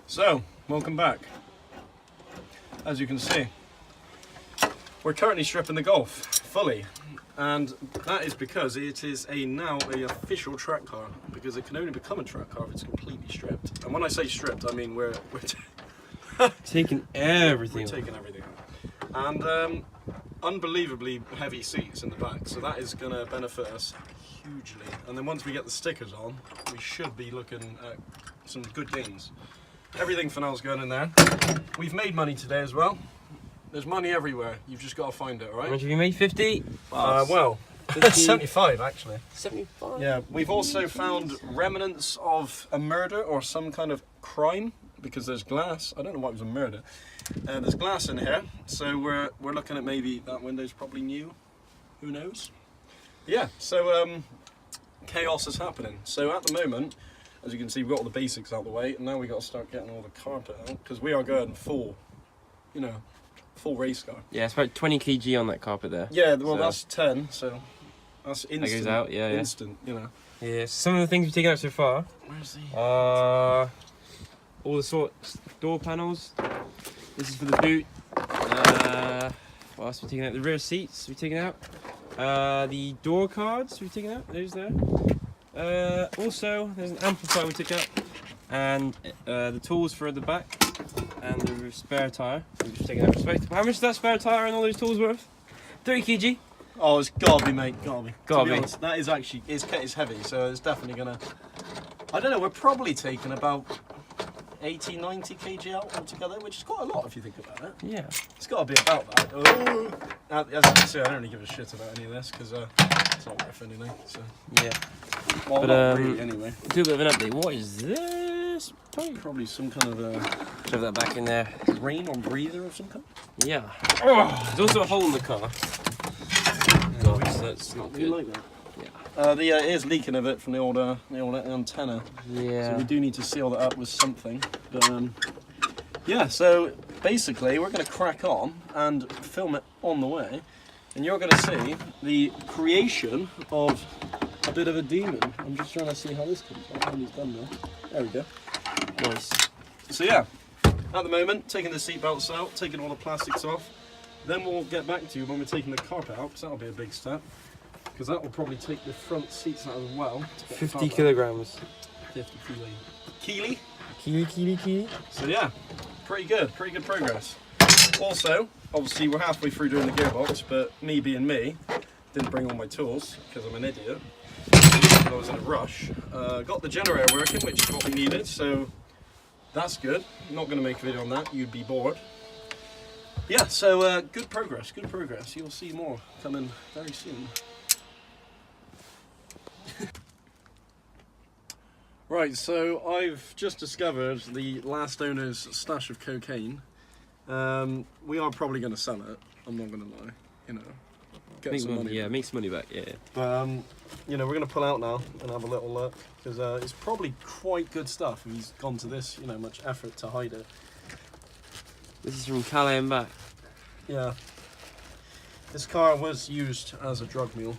So, welcome back. As you can see, we're currently stripping the Golf fully, and that is because it is now an official track car, because it can only become a track car if it's completely stripped. And when I say stripped, I mean we're taking everything. We're taking everything out. And unbelievably heavy seats in the back, so that is going to benefit us hugely. And then once we get the stickers on, we should be looking at some good gains. Everything for now is going in there. We've made money today as well. There's money everywhere. You've just got to find it, all right? How much have you made? 50? Well, 75 actually. 75? Yeah, we've also found remnants of a murder or some kind of crime, because there's glass. I don't know why it was a murder. There's glass in here, so we're looking at maybe that window's probably new. Who knows? Yeah, so chaos is happening. So at the moment, as you can see, we've got all the basics out of the way, and now we've got to start getting all the carpet out, because we are going full, you know, full race car. Yeah, it's about 20 kg on that carpet there. Yeah, well, so that's 10, so that's instant. That goes out, yeah. Instant, you know. Yeah, some of the things we've taken out so far. Where's the... all the sorts, door panels. This is for the boot. What else have we taken out? The rear seats we've taken out. The door cards we've taken out, those there. Also, there's an amplifier we took out, and the tools for the back, and the spare tyre. We've just taken out. How much is that spare tyre and all those tools worth? 30 kg. Oh, it's gotta be, mate. Gotta be. Gotta be. Honest, that is actually, it's heavy, so it's definitely gonna. I don't know. We're probably taking about 80, 90 kg out altogether, which is quite a lot if you think about it. Yeah. It's got to be about that. Oh. As you can see, I don't really give a shit about any of this, because it's not worth anything. So. Yeah. Well, but not really, anyway. Do a bit of an update. What is this? Probably some kind of shove that back in there. Rain or breather or some kind. Yeah. Oh. There's also a hole in the car. God, so that's not good. You like that? Yeah. It is leaking a bit from the old antenna. Yeah. So we do need to seal that up with something. But yeah. So basically, we're going to crack on and film it on the way, and you're going to see the creation of a bit of a demon. I'm just trying to see how this comes out. When he's done now. There we go. Nice. So yeah, at the moment, taking the seat belts out, taking all the plastics off. Then we'll get back to you when we're taking the carpet out, because that'll be a big step. Because that will probably take the front seats out as well. 50 kilograms. 50 kilo. Kili. So yeah, pretty good progress. Also, obviously we're halfway through doing the gearbox, but me being me, didn't bring all my tools, because I'm an idiot. I was in a rush. Got the generator working, which is what we needed, so that's good. I'm not going to make a video on that, you'd be bored. Yeah, so good progress. You'll see more coming very soon. Right, so I've just discovered the last owner's stash of cocaine. We are probably going to sell it, I'm not going to lie, you know. Get some money. Yeah, make some money back, yeah. But, you know, we're going to pull out now and have a little look, because it's probably quite good stuff if he's gone to this, you know, much effort to hide it. This is from Calais and back. Yeah. This car was used as a drug mule.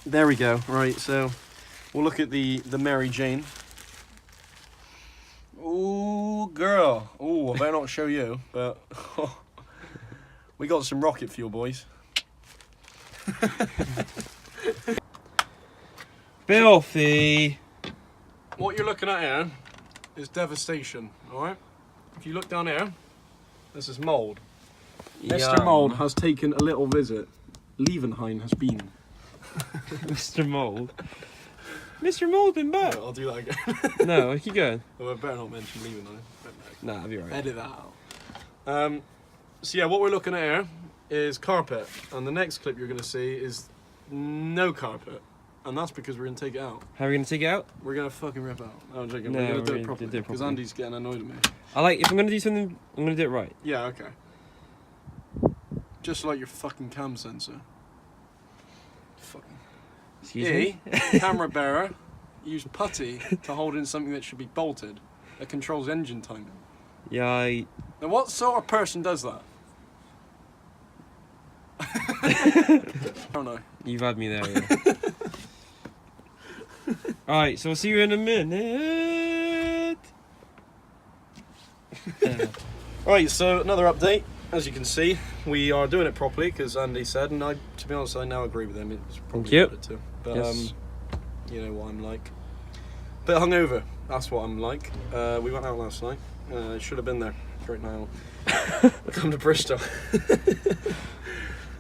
There we go. Right, so we'll look at the Mary Jane. Ooh, girl. Ooh, I better not show you, but we got some rocket fuel, boys. Filthy. What you're looking at here is devastation, alright? If you look down here, this is mould. Mr. Mould has taken a little visit. Liebenheim has been. Mr. Mould? Mr. Mould been back? No, I'll do that again. No, keep going. Well, I better not mention Liebenheim. Nah, that'll be right. Edit that out. So yeah, what we're looking at here is carpet. And the next clip you're going to see is no carpet. And that's because we're going to take it out. How are we going to take it out? We're going to fucking rip it out. No, I'm joking. No, we're going to do we're it properly. gonna do it Because Andy's getting annoyed at me. If I'm going to do something, I'm going to do it right. Yeah, okay. Just like your fucking cam sensor. Fucking. Excuse me? Camera bearer, use putty to hold in something that should be bolted that controls engine timing. Yeah, Now what sort of person does that? Oh no. You've had me there, yeah. Alright, so I'll see you in a minute. Right, so another update. As you can see, we are doing it properly because Andy said, and to be honest, I now agree with him. It's probably Yep. better too. But Yes. you know what I'm like. Bit hungover. That's what I'm like. We went out last night. Should have been there. Great night out. Come to Bristol.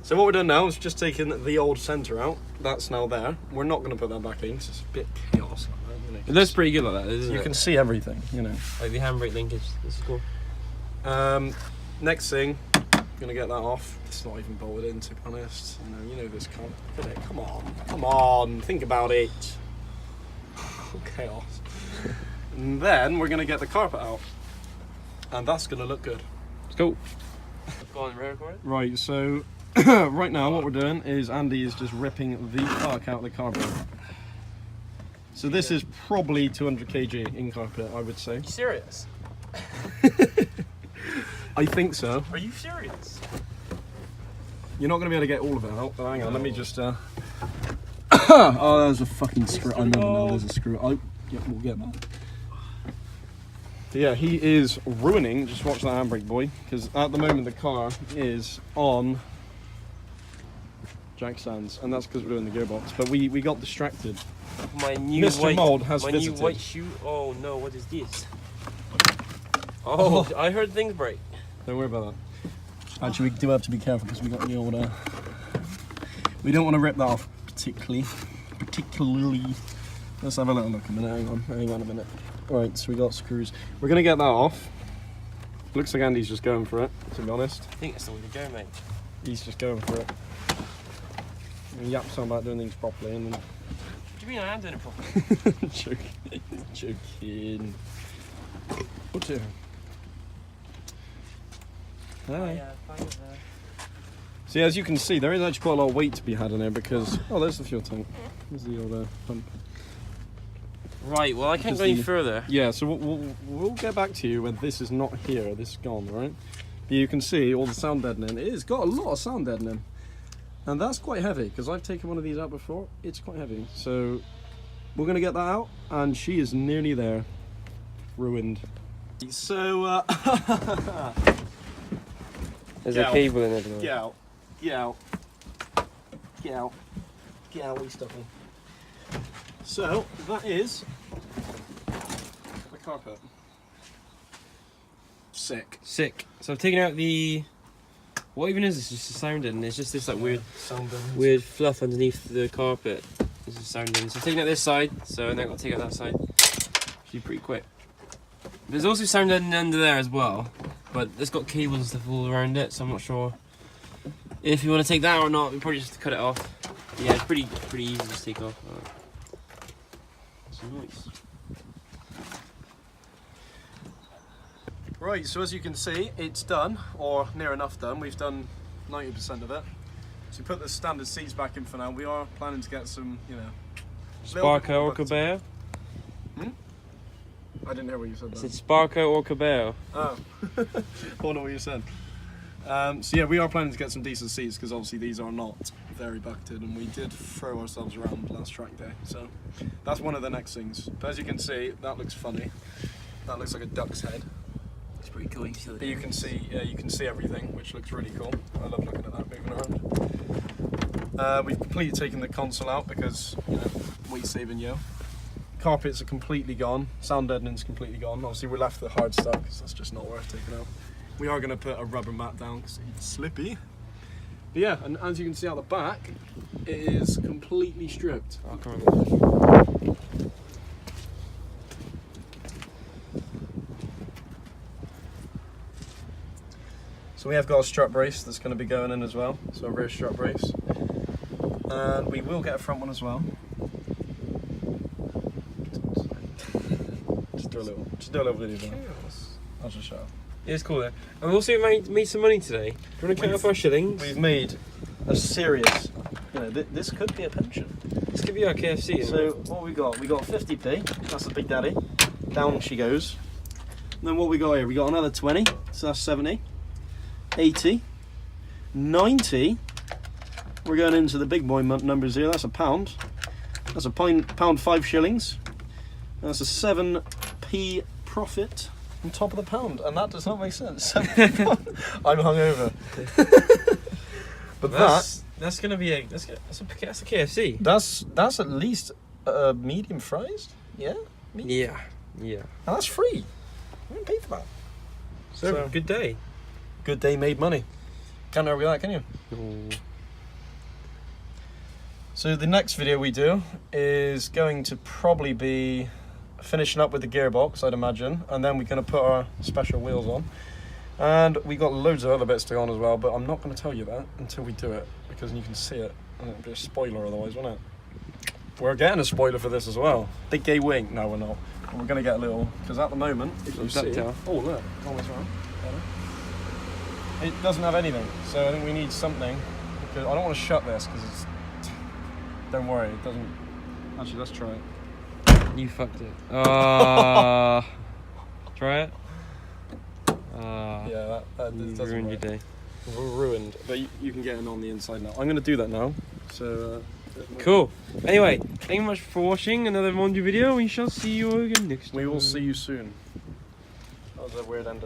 So what we're doing now is just taking the old centre out. That's now there. We're not going to put that back in because it's a bit chaos like that, you know. It looks pretty good like that, doesn't it? You can see everything, you know. Like the handbrake linkage. This is cool. Next thing, gonna get that off. It's not even bolted in, to be honest. You know this can't. Look at it. Come on, think about it. Chaos. And then we're gonna get the carpet out, and that's gonna look good. Let's go. Go on, record. Right. So right now, what we're doing is Andy is just ripping the arc out of the carpet. So this is probably 200 kg in carpet, I would say. Are you serious? I think so. Are you serious? You're not going to be able to get all of it out, but hang on, let me just... Oh, there's a fucking screw. I remember now, there's a screw. Yeah, we'll get that. But yeah, he is ruining, just watch that handbrake, boy, because at the moment the car is on jack stands, and that's because we're doing the gearbox, but we got distracted. My new Mr. white, Mould has my visited. new white shoe. Oh no, what is this? Oh, I heard things break. Don't worry about that. Actually, we do have to be careful because we got the old... we don't want to rip that off particularly. Let's have a little look a minute. Hang on a minute. Right, so we got screws. We're going to get that off. Looks like Andy's just going for it, to be honest. I think that's the way to go, mate. He's just going for it. He yaps on about doing things properly and then... What do you mean I am doing it properly? Joking. What's here? Hi. See, as you can see, there is actually quite a lot of weight to be had in there because... Oh, there's the fuel tank. There's the old pump. Right, well I can't go any further. Yeah, so we'll get back to you when this is not here, this is gone, right? But you can see all the sound deadening. It's got a lot of sound deadening. And that's quite heavy, because I've taken one of these out before. It's quite heavy. So we're going to get that out, and she is nearly there. Ruined. So, There's a cable in it. Get out. Get out. Get out. Get out, we stuffing. So, that is the carpet. Sick. Sick. So I've taken out the... What even is this? It's just a sound in. It's just this like weird fluff underneath the carpet. It's a sound in. So I'm taking out this side, so now I've got to take out that side. Should be pretty quick. There's also sound in under there as well, but it's got cables and stuff all around it, so I'm not sure if you want to take that or not. We probably just cut it off. Yeah, it's pretty easy to just take off. That's nice. Right, so as you can see, it's done, or near enough done. We've done 90% of it. So we put the standard seats back in for now. We are planning to get some, you know... Sparko or Cabello? I didn't hear what you said I there. said Sparko or Cabello. Oh, I wonder what you said. So yeah, we are planning to get some decent seats because obviously these are not very bucketed, and we did throw ourselves around last track day. So that's one of the next things. But as you can see, that looks funny. That looks like a duck's head. It's pretty cool. But you can see everything, which looks really cool. I love looking at that moving around. We've completely taken the console out because, you know, weight saving yo. Carpets are completely gone. Sound deadening's completely gone. Obviously we're left with the hard stuff because that's just not worth taking out. We are going to put a rubber mat down because it's slippy. But yeah, and as you can see out the back, it is completely stripped. Oh, come on. So we have got a strut brace that's going to be going in as well. So a rear strut brace. And we will get a front one as well. Just do a little video. I'll just show. Yeah, it's cool there. And we also made some money today. Do you want to count off our shillings? We've made a serious, you know, this could be a pension. This could be our KFC. So what we got? We got 50p. That's the big daddy. Down she goes. And then what we got here? We got another 20. So that's 70. 80. 90. we're going into the big boy numbers here. That's a pound. That's a pound 5 shillings. That's a 7p profit on top of the pound, and that does not make sense. 7p. I'm hungover. But that's gonna be that's a KFC. That's at least medium fries. Yeah. Medium. Yeah. And that's free. I didn't pay for that. So good day. Good day made money. Can't argue that, can you? Oh. So the next video we do is going to probably be finishing up with the gearbox, I'd imagine, and then we're going to put our special wheels on. And we got loads of other bits to go on as well, but I'm not going to tell you that until we do it, because you can see it, and it'll be a spoiler otherwise, won't it? We're getting a spoiler for this as well. Big gay wing. No, we're not. We're going to get a little, because at the moment, if you see, oh look, almost round. It doesn't have anything, so I think we need something, because I don't want to shut this, because it's, don't worry, it doesn't, actually let's try it. You fucked it. Try it. Yeah, that You doesn't ruined work. your day. We're ruined, but you can get it on the inside now. I'm going to do that now, so... Cool. Anyway, thank you much for watching another Monday video. We shall see you again next time. We will see you soon. That was a weird end.